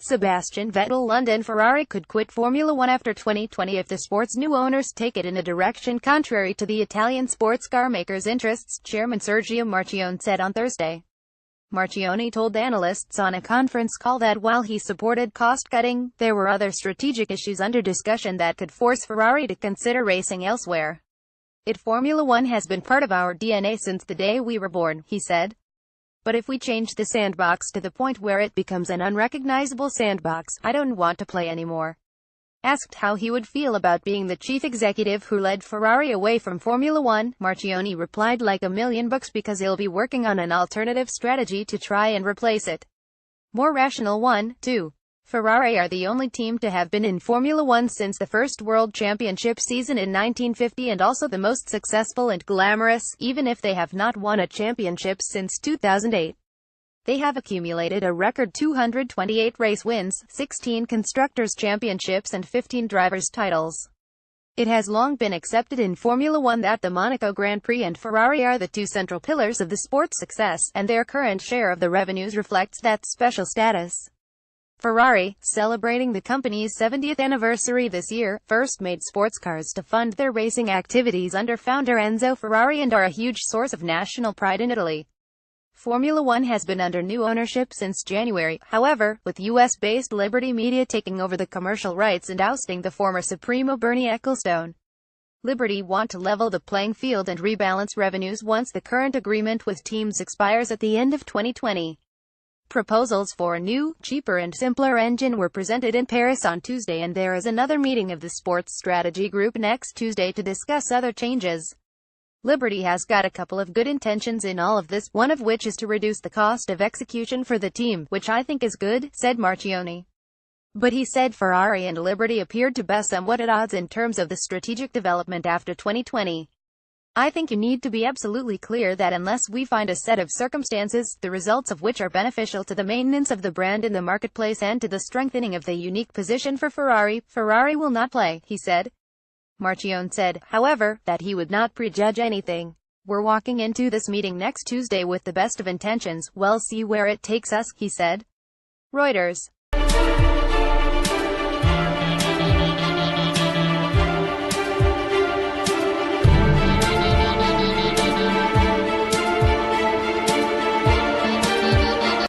Sebastian Vettel London Ferrari could quit Formula One after 2020 if the sport's new owners take it in a direction contrary to the Italian sports car maker's interests, Chairman Sergio Marchionne said on Thursday. Marchionne told analysts on a conference call that while he supported cost-cutting, there were other strategic issues under discussion that could force Ferrari to consider racing elsewhere. Formula One has been part of our DNA since the day we were born, he said. But if we change the sandbox to the point where it becomes an unrecognizable sandbox, I don't want to play anymore. Asked how he would feel about being the chief executive who led Ferrari away from Formula One, Marchionne replied like $1 million because he'll be working on an alternative strategy to try and replace it. More rational one, too. Ferrari are the only team to have been in Formula One since the first World Championship season in 1950 and also the most successful and glamorous, even if they have not won a championship since 2008. They have accumulated a record 228 race wins, 16 Constructors' Championships and 15 Drivers' titles. It has long been accepted in Formula One that the Monaco Grand Prix and Ferrari are the two central pillars of the sport's success, and their current share of the revenues reflects that special status. Ferrari, celebrating the company's 70th anniversary this year, first made sports cars to fund their racing activities under founder Enzo Ferrari and are a huge source of national pride in Italy. Formula One has been under new ownership since January, however, with US-based Liberty Media taking over the commercial rights and ousting the former Supremo Bernie Ecclestone. Liberty want to level the playing field and rebalance revenues once the current agreement with teams expires at the end of 2020. Proposals for a new, cheaper and simpler engine were presented in Paris on Tuesday, and there is another meeting of the Sports Strategy Group next Tuesday to discuss other changes. Liberty has got a couple of good intentions in all of this, one of which is to reduce the cost of execution for the team, which I think is good, said Marchionne. But he said Ferrari and Liberty appeared to be somewhat at odds in terms of the strategic development after 2020. I think you need to be absolutely clear that unless we find a set of circumstances, the results of which are beneficial to the maintenance of the brand in the marketplace and to the strengthening of the unique position for Ferrari, Ferrari will not play, he said. Marchionne said, however, that he would not prejudge anything. We're walking into this meeting next Tuesday with the best of intentions, we'll see where it takes us, he said. Reuters.